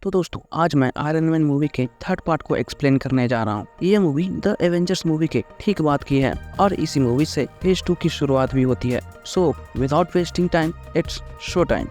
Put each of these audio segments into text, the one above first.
तो दोस्तों आज मैं आयरन मैन मूवी के थर्ड पार्ट को एक्सप्लेन करने जा रहा हूँ। ये मूवी द एवेंजर्स मूवी के ठीक बाद की है और इसी मूवी से फेज 2 की शुरुआत भी होती है। So without wasting time it's show time.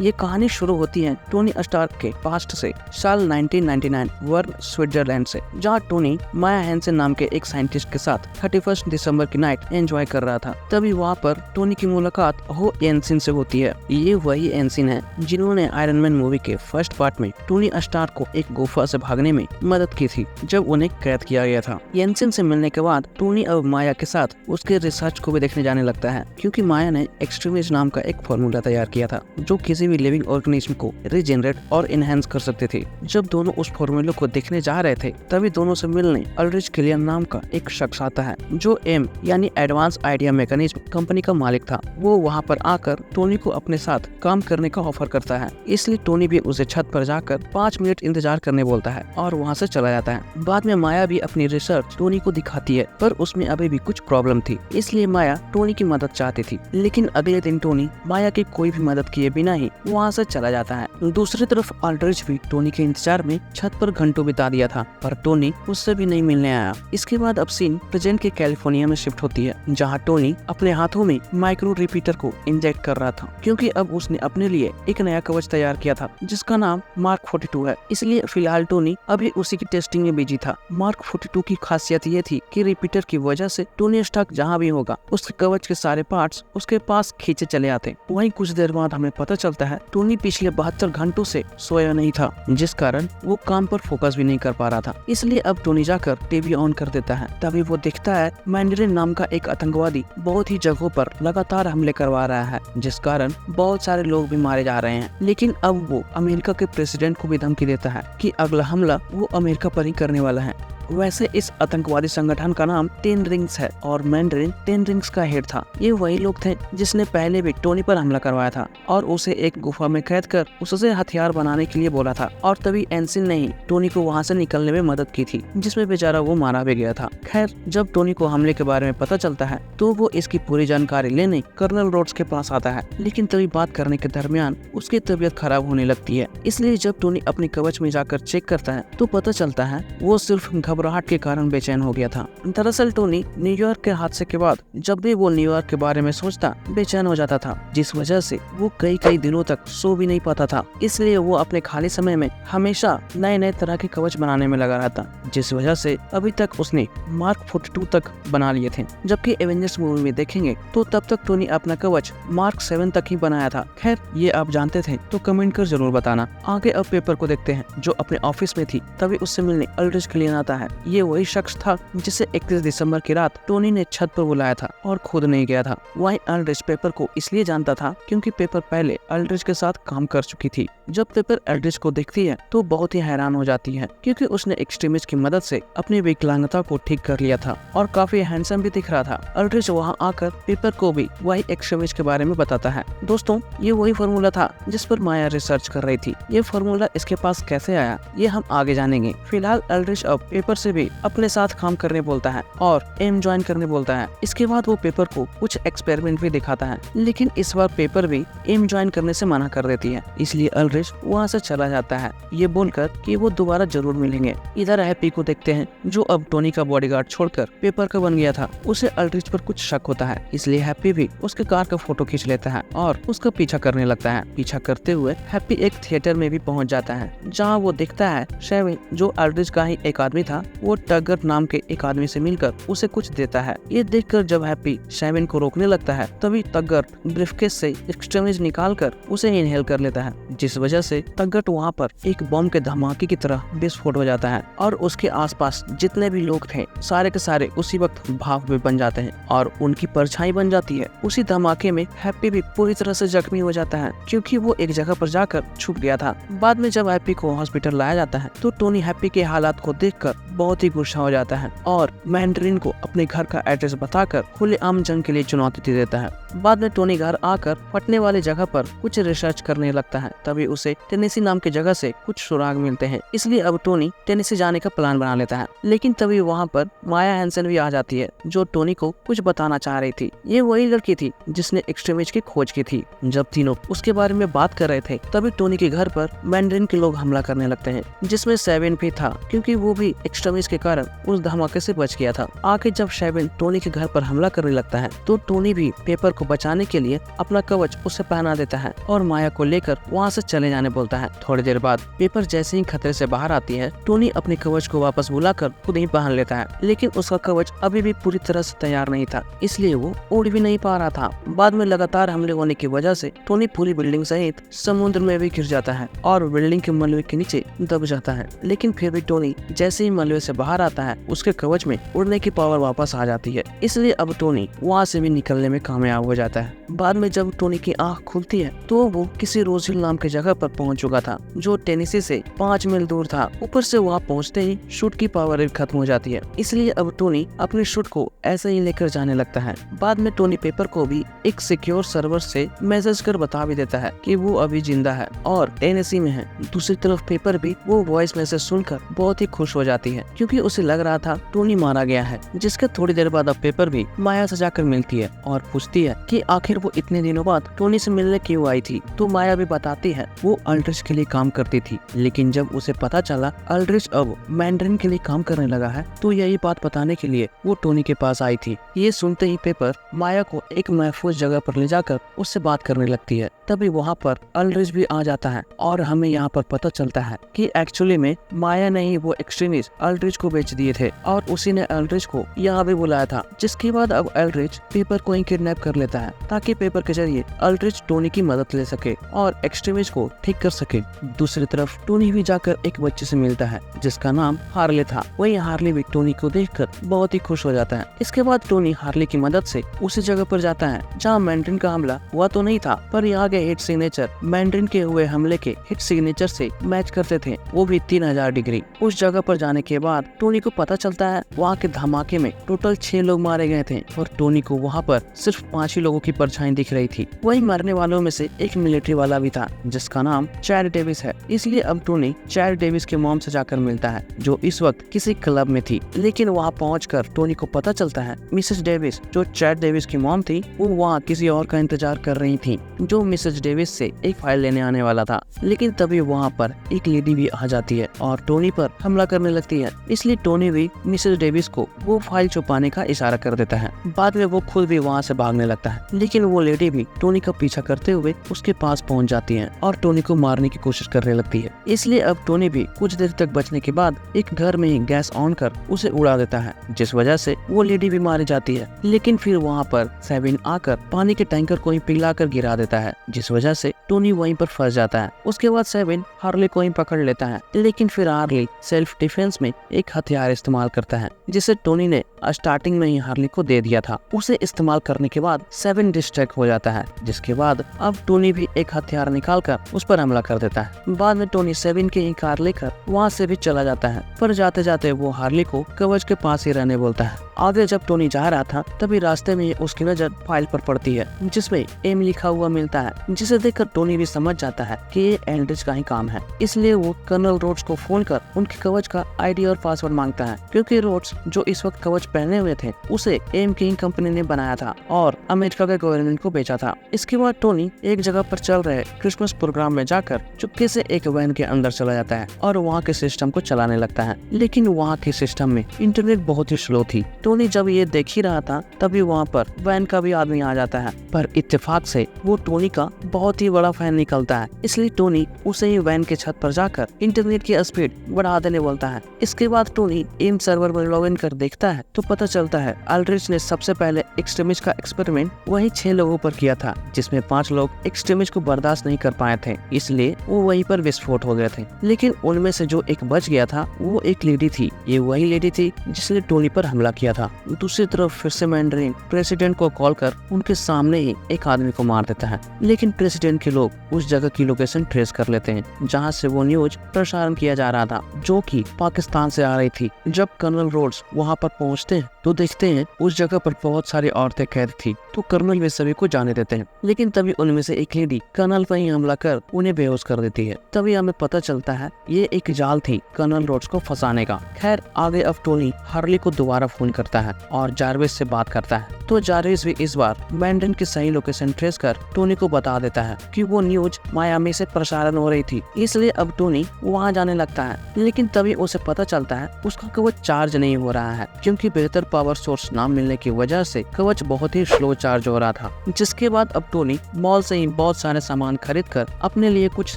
ये कहानी शुरू होती है टोनी स्टार्क के पास्ट से, साल 1999 वर्न स्विट्जरलैंड से, जहाँ टोनी माया हैंसन नाम के एक साइंटिस्ट के साथ 31 दिसंबर की नाइट एंजॉय कर रहा था। तभी वहाँ पर टोनी की मुलाकात हो एनसिन से होती है। ये वही एनसिन है जिन्होंने आयरन मैन मूवी के फर्स्ट पार्ट में टोनी स्टार्क को एक गुफा से भागने में मदद की थी जब उन्हें कैद किया गया था। एनसिन से मिलने के बाद टोनी अब माया के साथ उसके रिसर्च को भी देखने जाने लगता है, क्योंकि माया ने एक्सट्रीमिस्ट नाम का एक फॉर्मूला तैयार किया था जो किसी भी लिविंग ऑर्गेनिज्म को रीजनरेट और इनहेंस कर सकते थे। जब दोनों उस फॉर्मूले को देखने जा रहे थे तभी दोनों से मिलने अल्ड्रिच किलियन नाम का एक शख्स आता है जो एम यानी एडवांस आइडिया मैकेनिज्म कंपनी का मालिक था। वो वहाँ पर आकर टोनी को अपने साथ काम करने का ऑफर करता है, इसलिए टोनी भी उसे छत पर जाकर 5 मिनट इंतजार करने बोलता है और वहाँ से चला जाता है। बाद में माया भी अपनी रिसर्च टोनी को दिखाती है, पर उसमें अभी भी कुछ प्रॉब्लम थी, इसलिए माया टोनी की मदद चाहती थी। लेकिन अगले दिन टोनी माया की कोई भी मदद किए बिना ही वहाँ से चला जाता है। दूसरी तरफ अल्ड्रिच भी टोनी के इंतजार में छत पर घंटों बिता दिया था, पर टोनी उससे भी नहीं मिलने आया। इसके बाद अब सीन प्रेजेंट के कैलिफोर्निया में शिफ्ट होती है, जहाँ टोनी अपने हाथों में माइक्रो रिपीटर को इंजेक्ट कर रहा था, क्योंकि अब उसने अपने लिए एक नया कवच तैयार किया था जिसका नाम मार्क 42 है। इसलिए फिलहाल टोनी अभी उसी की टेस्टिंग में बिजी था। मार्क 42 की खासियत ये थी कि रिपीटर की वजह से टोनी स्टार्क जहाँ भी होगा उसके कवच के सारे पार्ट्स उसके पास खींचे चले आते। वहीं कुछ देर बाद हमें पता चलता है टोनी पिछले 72 घंटों से सोया नहीं था, जिस कारण वो काम पर फोकस भी नहीं कर पा रहा था। इसलिए अब टोनी जाकर टीवी ऑन कर देता है। तभी वो दिखता है मैंडरिन नाम का एक आतंकवादी बहुत ही जगहों पर लगातार हमले करवा रहा है, जिस कारण बहुत सारे लोग भी मारे जा रहे हैं। लेकिन अब वो अमेरिका के प्रेसिडेंट को भी धमकी देता है कि अगला हमला वो अमेरिका पर ही करने वाला है। वैसे इस आतंकवादी संगठन का नाम 10 रिंग्स है और मैंडरिन 10 रिंग्स का हेड था। ये वही लोग थे जिसने पहले भी टोनी पर हमला करवाया था और उसे एक गुफा में कैद कर उससे हथियार बनाने के लिए बोला था, और तभी एनसिन ने ही टोनी को वहाँ से निकलने में मदद की थी, जिसमें बेचारा वो मारा भी गया था। खैर, जब टोनी को हमले के बारे में पता चलता है तो वो इसकी पूरी जानकारी लेने कर्नल रोड्स के पास आता है, लेकिन तभी बात करने के दरमियान उसकी तबीयत खराब होने लगती है। इसलिए जब टोनी अपने कवच में जाकर चेक करता है तो पता चलता है वो सिर्फ घबराहट के कारण बेचैन हो गया था। दरअसल टोनी न्यूयॉर्क के हादसे के बाद जब भी वो न्यूयॉर्क के बारे में सोचता बेचैन हो जाता था, जिस वजह से वो कई दिनों तक सो भी नहीं पाता था। इसलिए वो अपने खाली समय में हमेशा नए तरह के कवच बनाने में लगा रहता, जिस वजह से अभी तक उसने मार्क 42 तक बना लिए थे। जबकि एवेंजर्स मूवी में देखेंगे तो तब तक टोनी अपना कवच मार्क 7 तक ही बनाया था। खैर, ये आप जानते थे तो कमेंट कर जरूर बताना। आगे अब पेपर को देखते हैं, जो अपने ऑफिस में थी तभी उससे मिलने अल्ड्रिच किलियन आता है। ये वही शख्स था जिसे 31 दिसंबर की रात टोनी ने छत पर बुलाया था और खुद नहीं गया था। वहीं अल्ड्रिच पेपर को इसलिए जानता था क्योंकि पेपर पहले अल्ड्रिच के साथ काम कर चुकी थी। जब पेपर अल्ड्रिच को देखती है तो बहुत ही हैरान हो जाती है, क्योंकि उसने एक्सट्रीमिस्ट की मदद से अपनी विकलांगता को ठीक कर लिया था और काफी हैंडसम भी दिख रहा था। अल्ड्रिच वहाँ आकर पेपर को भी वही एक्सट्रीमिस्ट के बारे में बताता है। दोस्तों, ये वही फॉर्मूला था जिस पर माया रिसर्च कर रही थी। ये फॉर्मूला इसके पास कैसे आया ये हम आगे जानेंगे। फिलहाल अल्ड्रिच अब पेपर से भी अपने साथ काम करने बोलता है और एम ज्वाइन करने बोलता है। इसके बाद वो पेपर को कुछ एक्सपेरिमेंट भी दिखाता है, लेकिन इस बार पेपर भी एम ज्वाइन करने से मना कर देती है। इसलिए अल्ड्रिच वहाँ से चला जाता है, ये बोलकर कि वो दोबारा जरूर मिलेंगे। इधर हैप्पी को देखते हैं, जो अब टोनी का बॉडीगार्ड छोड़कर पेपर का बन गया था। उसे अल्ड्रिच पर कुछ शक होता है, इसलिए हैप्पी भी उसके कार का फोटो खींच लेता है और उसका पीछा करने लगता है। पीछा करते हुए हैप्पी एक थिएटर में भी पहुँच जाता है, जहाँ वो देखता है शेविन, जो अल्ड्रिच का ही एक आदमी था, वो टगर नाम के एक आदमी से मिलकर उसे कुछ देता है। ये देखकर जब हैप्पी शेविन को रोकने लगता है तभी तग्गर ब्रीफकेस से एक्सट्रीमिस्ट निकालकर उसे इनहेल कर लेता है, जिस वजह से तग्गट वहाँ पर एक बम के धमाके की तरह विस्फोट हो जाता है और उसके आसपास जितने भी लोग थे सारे के सारे उसी वक्त भाप में बन जाते हैं और उनकी परछाई बन जाती है। उसी धमाके में हैप्पी भी पूरी तरह से जख्मी हो जाता है, क्योंकि वो एक जगह पर जाकर छुप गया था। बाद में जब हैप्पी को हॉस्पिटल लाया जाता है तो टोनी हैप्पी के हालात को देखकर बहुत ही गुस्सा हो जाता है और मैंड्रिन को अपने घर का एड्रेस बताकर खुलेआम जंग के लिए चुनौती दे देता है। बाद में टोनी घर आकर फटने वाली जगह पर कुछ रिसर्च करने लगता है। तभी उसे टेनेसी नाम की जगह से कुछ सुराग मिलते हैं, इसलिए अब टोनी टेनेसी जाने का प्लान बना लेता है। लेकिन तभी वहाँ पर माया हैंसन भी आ जाती है, जो टोनी को कुछ बताना चाह रही थी। ये वही लड़की थी जिसने एक्सट्रीमिस्ट की खोज की थी। जब तीनों उसके बारे में बात कर रहे थे तभी टोनी के घर पर मैंड्रिन के लोग हमला करने लगते हैं, जिसमें सेवन भी था, क्योंकि वो भी एक्सट्रीमिस्ट के कारण उस धमाके से बच गया था। आखिर जब सेवन टोनी के घर पर हमला करने लगता है तो टोनी भी पेपर को बचाने के लिए अपना कवच उसे पहना देता है और माया को लेकर वहाँ से चले जाने बोलता है। थोड़ी देर बाद पेपर जैसे ही खतरे से बाहर आती है, टोनी अपने कवच को वापस बुलाकर खुद ही पहन लेता है, लेकिन उसका कवच अभी भी पूरी तरह से तैयार नहीं था, इसलिए वो उड़ भी नहीं पा रहा था। बाद में लगातार हमले होने की वजह से टोनी पूरी बिल्डिंग सहित समुद्र में भी गिर जाता है और बिल्डिंग के मलबे के नीचे दब जाता है। लेकिन फिर भी टोनी जैसे ही मलबे से बाहर आता है, उसके कवच में उड़ने की पावर वापस आ जाती है, इसलिए अब टोनी वहाँ से भी निकलने में कामयाब हो जाता है। बाद में जब टोनी की आंख खुलती है तो वो किसी रोज हिल नाम की जगह पर पहुंच चुका था, जो टेनेसी से 5 मील दूर था। ऊपर से वहाँ पहुँचते ही शूट की पावर खत्म हो जाती है, इसलिए अब टोनी अपने शूट को ऐसे ही लेकर जाने लगता है। बाद में टोनी पेपर को भी एक सिक्योर सर्वर से मैसेज कर बता भी देता है कि वो अभी जिंदा है और टेनेसी में है। दूसरी तरफ पेपर भी वो वॉइस मैसेज सुनकर बहुत ही खुश हो जाती है, क्योंकि उसे लग रहा था टोनी मारा गया है। जिसके थोड़ी देर बाद अब पेपर भी माया से जाकर मिलती है और पूछती है कि आखिर वो इतने दिनों बाद टोनी से मिलने क्यों आई थी। तो माया भी बताती है वो अल्ड्रिच के लिए काम करती थी, लेकिन जब उसे पता चला अल्ड्रिच अब मैंड्रिन के लिए काम करने लगा है तो यही बात बताने के लिए वो टोनी के पास आई थी। ये सुनते ही पेपर माया को एक महफूज जगह पर ले जाकर उससे बात करने लगती है। तभी वहाँ पर अल्ड्रिच भी आ जाता है और हमें यहाँ पर पता चलता है कि एक्चुअली में माया ने ही वो एक्सट्रीमिस्ट अल्ड्रिच को बेच दिए थे और उसी ने अल्ड्रिच को यहाँ भी बुलाया था। जिसके बाद अब अल्ड्रिच पेपर को ही किडनैप कर लेता है ताकि पेपर के जरिए अल्ड्रिच टोनी की मदद ले सके और एक्सट्रीमिस्ट को ठीक कर सके। दूसरी तरफ टोनी भी जाकर एक बच्चे से मिलता है जिसका नाम हार्ले था। वही हार्ले भी टोनी को देखकर बहुत ही खुश हो जाता है। इसके बाद टोनी हार्ले की मदद से उसी जगह पर जाता है जहाँ मैंड्रिन का हमला हुआ तो नहीं था, पर यहाँ के हिट सिग्नेचर मैंड्रिन के हुए हमले के हिट सिग्नेचर से मैच करते थे, वो भी 3000 डिग्री। उस जगह पर जाने के बाद टोनी को पता चलता है वहाँ के धमाके में टोटल 6 लोग मारे गए थे और टोनी को वहाँ पर सिर्फ 5 ही लोगों की परछाई दिख रही थी। वही मरने वालों में से एक मिलिट्री वाला भी था जिसका नाम चैड डेविस है। इसलिए अब टोनी चैड डेविस के मॉम से जाकर मिलता है, जो इस वक्त किसी क्लब में थी। लेकिन वहाँ पहुंचकर टोनी को पता चलता है मिसेस डेविस, जो चैड डेविस की मॉम थी, वो वहाँ किसी और का इंतजार कर रही थी, जो मिसेस डेविस से एक फाइल लेने आने वाला था। लेकिन तभी वहाँ पर एक लेडी भी आ जाती है और टोनी पर हमला करने लगती है। इसलिए टोनी भी मिसेस डेविस को वो फाइल छुपाने का इशारा कर देता है। बाद में वो खुद भी वहाँ से भागने लगता है, लेकिन वो लेडी भी टोनी का पीछा करते हुए उसके पास पहुँच जाती है और टोनी को मारने की कोशिश करने लगती है। इसलिए अब टोनी भी कुछ देर तक बचने के बाद एक घर में ही गैस ऑन कर उसे उड़ा देता है, जिस वजह से वो लेडी भी मारी जाती है। लेकिन फिर वहाँ पर सेविन आकर पानी के टैंकर को ही पिघलाकर गिरा देता है, जिस वजह से टोनी वहीं पर फंस जाता है। उसके बाद सेविन हार्ले को ही पकड़ लेता है, लेकिन फिर हार्ले सेल्फ डिफेंस में एक हथियार इस्तेमाल करता है जिसे टोनी ने स्टार्टिंग में ही हार्ले को दे दिया था। उसे इस्तेमाल करने के बाद सेविन डिस्ट्रैक्ट हो जाता है, जिसके बाद अब टोनी भी एक हथियार निकालकर उस पर हमला कर देता है। बाद में टोनी सेविन की ही कार लेकर वहाँ से भी चला जाता है, पर जाते जाते वो हार्ले को कवच के पास ही रहने बोलता है। आगे जब टोनी जा रहा था तभी रास्ते में उसकी नजर फाइल पर पड़ती है जिसमें एम लिखा हुआ मिलता है, जिसे देखकर टोनी भी समझ जाता है कि ये एल्ड्रिच का ही काम है। इसलिए वो कर्नल रोड्स को फोन कर उनके कवच का आईडी और पासवर्ड मांगता है, क्योंकि रोड्स जो इस वक्त कवच पहने हुए थे उसे एम किंग कंपनी ने बनाया था और अमेरिका के गवर्नमेंट को बेचा था। इसके बाद टोनी एक जगह पर चल रहे क्रिसमस प्रोग्राम में जाकर चुपके से एक वैन के अंदर चला जाता है और वहाँ के सिस्टम को चलाने लगता है। लेकिन वहाँ के सिस्टम में इंटरनेट बहुत ही स्लो थी। टोनी जब ये देख ही रहा था तभी वहाँ पर वैन का भी आदमी आ जाता है, पर इत्तेफाक से वो टोनी का बहुत ही बड़ा फैन निकलता है। इसलिए टोनी उसे ही वैन के छत पर जाकर इंटरनेट की स्पीड बढ़ा देने बोलता है। इसके बाद टोनी एम सर्वर में लॉग इन कर देखता है तो पता चलता है अल्ड्रिच ने सबसे पहले एक्सट्रीमिस्ट का एक्सपेरिमेंट वही 6 लोगों पर किया था, जिसमें 5 लोग एक्सट्रीमिस्ट को बर्दाश्त नहीं कर पाए थे, इसलिए वो वहीं पर विस्फोट हो गए थे। लेकिन उनमें से जो एक बच गया था वो एक लेडी थी। ये वही लेडी थी जिसने टोनी पर हमला किया था। था। दूसरी तरफ फिर से मैंडरिन प्रेसिडेंट को कॉल कर उनके सामने ही एक आदमी को मार देता है, लेकिन प्रेसिडेंट के लोग उस जगह की लोकेशन ट्रेस कर लेते हैं जहां से वो न्यूज प्रसारण किया जा रहा था, जो कि पाकिस्तान से आ रही थी। जब कर्नल रोड्स वहां पर पहुंचते हैं तो देखते हैं उस जगह पर बहुत सारी औरतें कैद थी, तो कर्नल वे सभी को जाने देते हैं, लेकिन तभी उनमें से एक लेडी कर्नल पर ही हमला कर उन्हें बेहोश कर देती है। तभी हमें पता चलता है ये एक जाल थी कर्नल रोड्स को फंसाने का। खैर आगे अब टोनी हार्ली को दोबारा फोन करता है और जारविस से बात करता है, तो जारविस भी इस बार मैंडरिन की सही लोकेशन ट्रेस कर टोनी को बता देता है कि वो न्यूज मायामी से प्रसारण हो रही थी, इसलिए अब टोनी वहां जाने लगता है। लेकिन तभी उसे पता चलता है उसका कवच चार्ज नहीं हो रहा है, क्योंकि बेहतर पावर सोर्स ना मिलने की वजह से कवच बहुत ही स्लो चार्ज हो रहा था। जिसके बाद अब टोनी मॉल से ही बहुत सारे सामान खरीद कर अपने लिए कुछ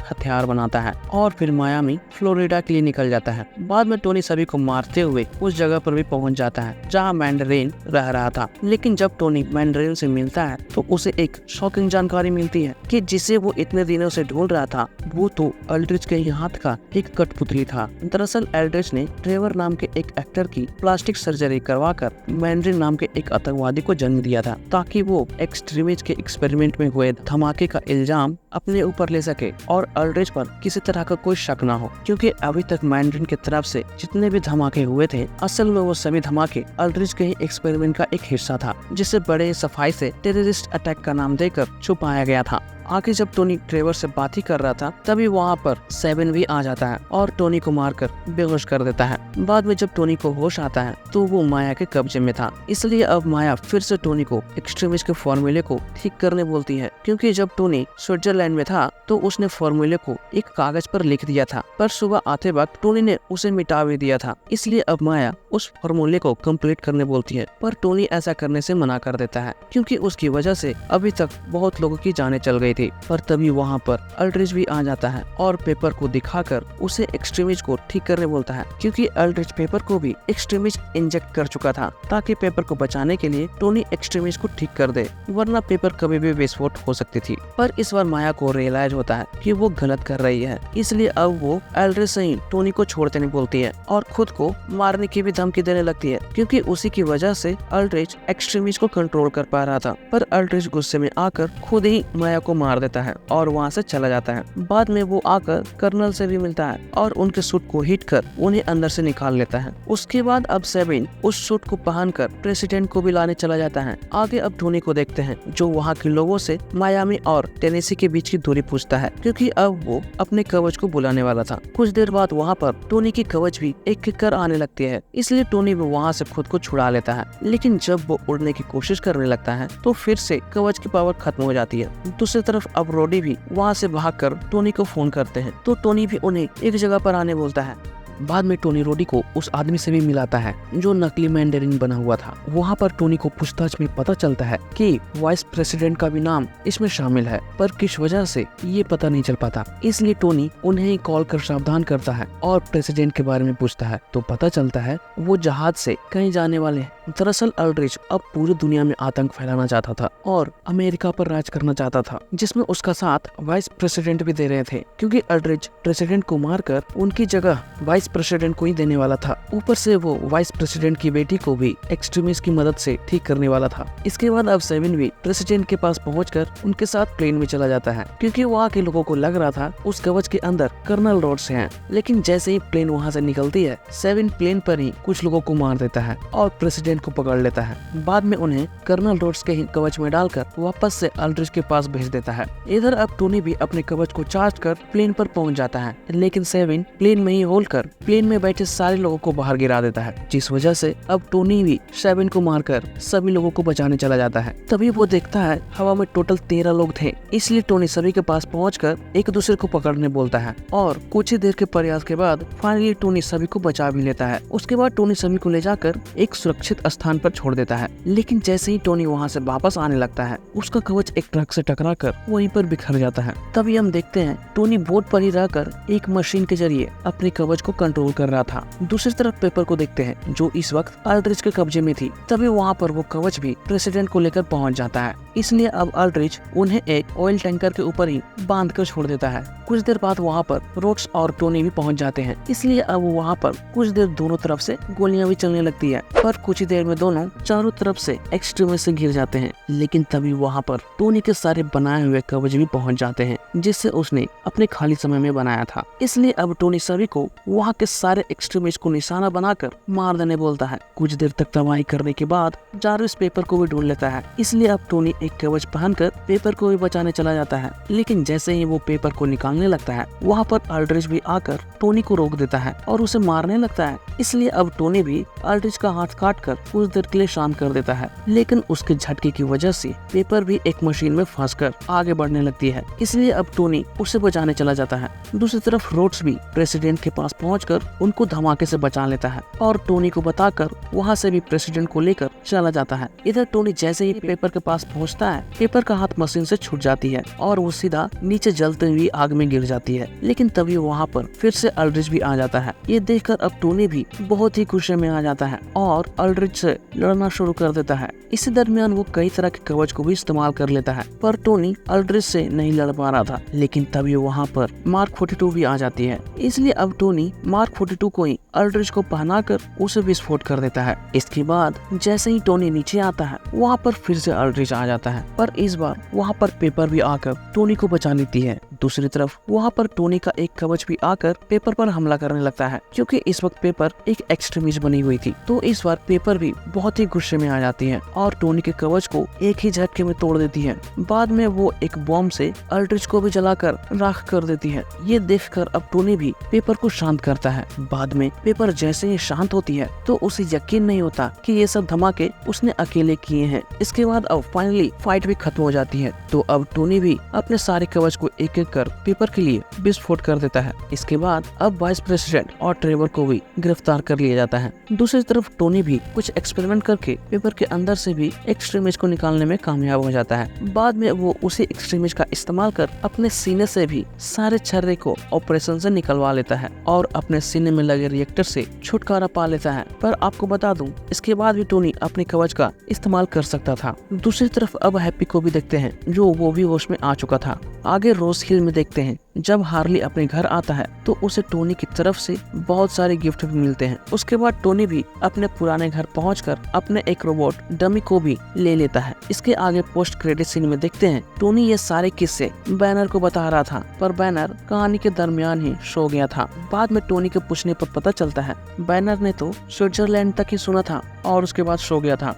हथियार बनाता है और फिर मायामी फ्लोरिडा के लिए निकल जाता है। बाद में टोनी सभी को मारते हुए उस जगह पर भी पहुंच जाता है जहां मैंडरिन रह रहा था। लेकिन जब टोनी मैंडरिन से मिलता है तो उसे एक शॉकिंग जानकारी मिलती है कि जिसे वो इतने दिनों से ढूंढ रहा था वो तो एल्ड्रिच के हाथ का एक कठपुतली था। दरअसल एल्ड्रिच ने ट्रेवर नाम के एक एक्टर की प्लास्टिक सर्जरी करवाकर मैंडरिन नाम के एक आतंकवादी को जन्म दिया था, ताकि वो एक्सट्रीमिस्ट के एक्सपेरिमेंट में हुए धमाके का इल्जाम अपने ऊपर ले सके और एल्ड्रिच पर किसी तरह का कोई शक ना हो, क्योंकि अभी तक मैंडरिन की तरफ से जितने भी धमाके हुए थे असल में वो सभी धमाके एल्ड्रिच के ही एक्सपेरिमेंट का एक हिस्सा था, जिसे बड़े सफाई से टेररिस्ट अटैक का नाम देकर छुपाया गया था। आगे जब टोनी ट्रेवर से बात ही कर रहा था तभी वहाँ पर सेवन भी आ जाता है और टोनी को मारकर बेहोश कर देता है। बाद में जब टोनी को होश आता है तो वो माया के कब्जे में था, इसलिए अब माया फिर से टोनी को एक्सट्रीमिस्ट के फॉर्मूले को ठीक करने बोलती है, क्योंकि जब टोनी स्विट्जरलैंड में था तो उसने फॉर्मूले को एक कागज पर लिख दिया था, पर सुबह आते वक्त टोनी ने उसे मिटा भी दिया था। इसलिए अब माया उस फॉर्मूले को कंप्लीट करने बोलती है, पर टोनी ऐसा करने से मना कर देता है, क्योंकि उसकी वजह से अभी तक बहुत लोगों की जानें चल गई थी। पर तभी वहाँ पर एल्ड्रिच भी आ जाता है और पेपर को दिखाकर उसे एक्सट्रीमिस्ट को ठीक करने बोलता है, क्योंकि एल्ड्रिच पेपर को भी एक्सट्रीमिस्ट इंजेक्ट कर चुका था, ताकि पेपर को बचाने के लिए टोनी एक्सट्रीमिस्ट को ठीक कर दे, वरना पेपर कभी भी विस्फोट हो सकती थी। पर इस बार माया को रियलाइज होता है कि वो गलत कर रही है, इसलिए अब वो एल्ड्रिच से ही टोनी को छोड़ते नहीं बोलती है और खुद को मारने की भी धमकी देने लगती है, क्योंकि उसी की वजह से एल्ड्रिच एक्सट्रीमिस्ट को कंट्रोल कर पा रहा था। पर एल्ड्रिच गुस्से में आकर खुद ही माया को मार देता है और वहाँ से चला जाता है। बाद में वो आकर कर्नल से भी मिलता है और उनके सूट को हिट कर उन्हें अंदर से निकाल लेता है। उसके बाद अब सेविन उस सूट को पहनकर प्रेसिडेंट को भी लाने चला जाता है। आगे अब टोनी को देखते हैं जो वहाँ के लोगों से मायामी और टेनेसी के बीच की दूरी पूछता है, क्योंकि अब वो अपने कवच को बुलाने वाला था। कुछ देर बाद वहाँ पर टोनी की कवच भी एक एक कर आने लगती है, इसलिए टोनी भी वहाँ से खुद को छुड़ा लेता है। लेकिन जब वो उड़ने की कोशिश करने लगता है तो फिर से कवच की पावर खत्म हो जाती है। दूसरी तरफ अब रोडी भी वहाँ से भागकर टोनी को फोन करते हैं, तो टोनी भी उन्हें एक जगह पर आने बोलता है। बाद में टोनी रोडी को उस आदमी से भी मिलाता है जो नकली मैंडरिन बना हुआ था। वहाँ पर टोनी को पूछताछ में पता चलता है कि वाइस प्रेसिडेंट का भी नाम इसमें शामिल है, पर किस वजह से ये पता नहीं चल पाता। इसलिए टोनी उन्हें कॉल कर सावधान करता है और प्रेसिडेंट के बारे में पूछता है, तो पता चलता है वो जहाज से कहीं जाने वाले हैं। दरअसल एल्ड्रिच अब पूरी दुनिया में आतंक फैलाना चाहता था और अमेरिका पर राज करना चाहता था, जिसमें उसका साथ वाइस प्रेसिडेंट भी दे रहे थे, क्योंकि एल्ड्रिच प्रेसिडेंट को मारकर उनकी जगह वाइस प्रेसिडेंट को ही देने वाला था। ऊपर से वो वाइस प्रेसिडेंट की बेटी को भी एक्सट्रीमिस्ट की मदद से ठीक करने वाला था। इसके बाद अब सेविन भी प्रेसिडेंट के पास पहुंचकर उनके साथ प्लेन में चला जाता है, क्योंकि वहाँ के लोगों को लग रहा था उस कवच के अंदर कर्नल रोड्स हैं। लेकिन जैसे ही प्लेन वहाँ से निकलती है, सेविन प्लेन पर ही कुछ लोगों को मार देता है और प्रेसिडेंट को पकड़ लेता है। बाद में उन्हें कर्नल रोड्स के ही कवच में डालकर वापस से एल्ड्रिच के पास भेज देता है। इधर अब टोनी भी अपने कवच को चार्ज कर प्लेन पर पहुंच जाता है, लेकिन सेविन प्लेन में ही होलकर प्लेन में बैठे सारे लोगों को बाहर गिरा देता है, जिस वजह से अब टोनी भी सेविन को मारकर सभी लोगों को बचाने चला जाता है। तभी वो देखता है हवा में टोटल 13 लोग थे, इसलिए टोनी सभी के पास पहुंचकर एक दूसरे को पकड़ने बोलता है और कुछ ही देर के प्रयास के बाद फाइनली टोनी सभी को बचा भी लेता है। उसके बाद टोनी सभी को ले जाकर एक सुरक्षित स्थान पर छोड़ देता है, लेकिन जैसे ही टोनी वहाँ से वापस आने लगता है उसका कवच एक ट्रक से टकराकर वहीं पर बिखर जाता है। तभी हम देखते हैं टोनी बोट पर ही रहकर एक मशीन के जरिए अपने कवच को कंट्रोल कर रहा था। दूसरी तरफ पेपर को देखते हैं जो इस वक्त एल्ड्रिच के कब्जे में थी। तभी वहाँ पर वो कवच भी प्रेसिडेंट को लेकर पहुँच जाता है, इसलिए अब एल्ड्रिच उन्हें एक ऑयल टैंकर के ऊपर ही बांध कर छोड़ देता है। कुछ देर बाद वहाँ पर रोड्स और टोनी भी पहुँच जाते हैं, इसलिए अब वहाँ पर कुछ देर दोनों तरफ से गोलियां भी चलने लगती है। पर कुछ ही देर में दोनों चारों तरफ से एक्सट्रीम से गिर जाते हैं, लेकिन तभी वहाँ पर टोनी के सारे बनाए हुए कवच भी पहुँच जाते हैं जिससे उसने अपने खाली समय में बनाया था। इसलिए अब टोनी सभी को वहाँ के सारे एक्सट्रीमिस्ट को निशाना बनाकर मार देने बोलता है। कुछ देर तक तबाही करने के बाद जारविस पेपर को भी ढूंढ लेता है। इसलिए अब टोनी एक कवच पहनकर पेपर को भी बचाने चला जाता है, लेकिन जैसे ही वो पेपर को निकालने लगता है वहाँ पर अल्ड्रिच भी आकर टोनी को रोक देता है और उसे मारने लगता है। इसलिए अब टोनी भी अल्ड्रिच का हाथ काटकर कुछ देर के लिए शांत कर देता है, लेकिन उसके झटके की वजह से पेपर भी एक मशीन में फंसकर आगे बढ़ने लगती है। इसलिए अब टोनी उसे बचाने चला जाता है। दूसरी तरफ रोड्स भी प्रेसिडेंट के पास पहुंचकर उनको धमाके से बचा लेता है और टोनी को बताकर वहां से भी प्रेसिडेंट को लेकर चला जाता है। इधर टोनी जैसे ही पेपर के पास पहुंचता है, पेपर का हाथ मशीन से छूट जाती है और वो सीधा नीचे जलते हुए आग में गिर जाती है। लेकिन तभी वहाँ पर फिर से अल्ड्रिच भी आ जाता है। ये देखकर अब टोनी भी बहुत ही खुशी में आ जाता है और अल्ड्रिच से लड़ना शुरू कर देता है। इसी दरमियान वो कई तरह के कवच को भी इस्तेमाल कर लेता है, पर टोनी अल्ड्रिच से नहीं लड़ पा रहा था। लेकिन तभी वहाँ पर मार्क 42 भी आ जाती है। इसलिए अब टोनी मार्क 42 को ही अल्ड्रिच को पहनाकर उसे विस्फोट कर देता है। इसके बाद जैसे ही टोनी नीचे आता है वहाँ पर फिर से अल्ड्रिच आ जाता है, पर इस बार वहाँ पर पेपर भी आकर टोनी को बचा लेती है। दूसरी तरफ वहाँ पर टोनी का एक कवच भी आकर पेपर पर हमला करने लगता है, क्योंकि इस वक्त पेपर एक एक्सट्रीमिस्ट बनी हुई थी। तो इस बार पेपर भी बहुत ही गुस्से में आ जाती है और टोनी के कवच को एक ही झटके में तोड़ देती है। बाद में वो एक बॉम्ब से अल्ड्रिच को भी जलाकर राख कर देती है। ये देखकर अब टोनी भी पेपर को शांत करता है। बाद में पेपर जैसे ही शांत होती है तो उसे यकीन नहीं होता कि ये सब धमाके उसने अकेले किए हैं। इसके बाद अब फाइनली फाइट भी खत्म हो जाती है। तो अब टोनी भी अपने सारे कवच को एक एक कर पेपर के लिए विस्फोट कर देता है। इसके बाद अब वाइस प्रेसिडेंट और ट्रेवर को भी गिरफ्तार कर लिया जाता है। दूसरी तरफ टोनी भी कुछ एक्सपेरिमेंट करके पेपर के अंदर से भी एक्सट्रीमिस्ट को निकालने में कामयाब हो जाता है। बाद में वो उसी एक्सट्रीमिस्ट का इस्तेमाल कर अपने सीने से भी सारे छर्रे को ऑपरेशन से निकलवा लेता है और अपने सीने में लगे रिएक्टर से छुटकारा पा लेता है। पर आपको बता दूं, इसके बाद भी टोनी अपने कवच का इस्तेमाल कर सकता था। दूसरी तरफ अब हैप्पी को भी देखते हैं, जो वो भी होश में आ चुका था। आगे रोज हिल में देखते हैं, जब हार्ली अपने घर आता है तो उसे टोनी की तरफ से बहुत सारे गिफ्ट भी मिलते हैं। उसके बाद टोनी भी अपने पुराने घर पहुंचकर अपने एक रोबोट डमी को भी ले लेता है। इसके आगे पोस्ट क्रेडिट सीन में देखते हैं टोनी ये सारे किस्से बैनर को बता रहा था, पर बैनर कहानी के दरमियान ही सो गया था। बाद में टोनी के पूछने पर पता चलता है बैनर ने तो स्विट्जरलैंड तक ही सुना था और उसके बाद सो गया था।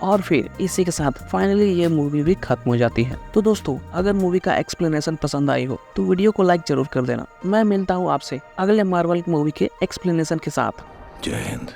और फिर इसी के साथ फाइनली ये मूवी भी खत्म हो जाती है। तो दोस्तों, अगर मूवी का एक्सप्लेनेशन पसंद आई हो तो वीडियो को लाइक जरूर कर देना। मैं मिलता हूँ आपसे अगले मार्वल मूवी के एक्सप्लेनेशन के साथ। जय हिंद।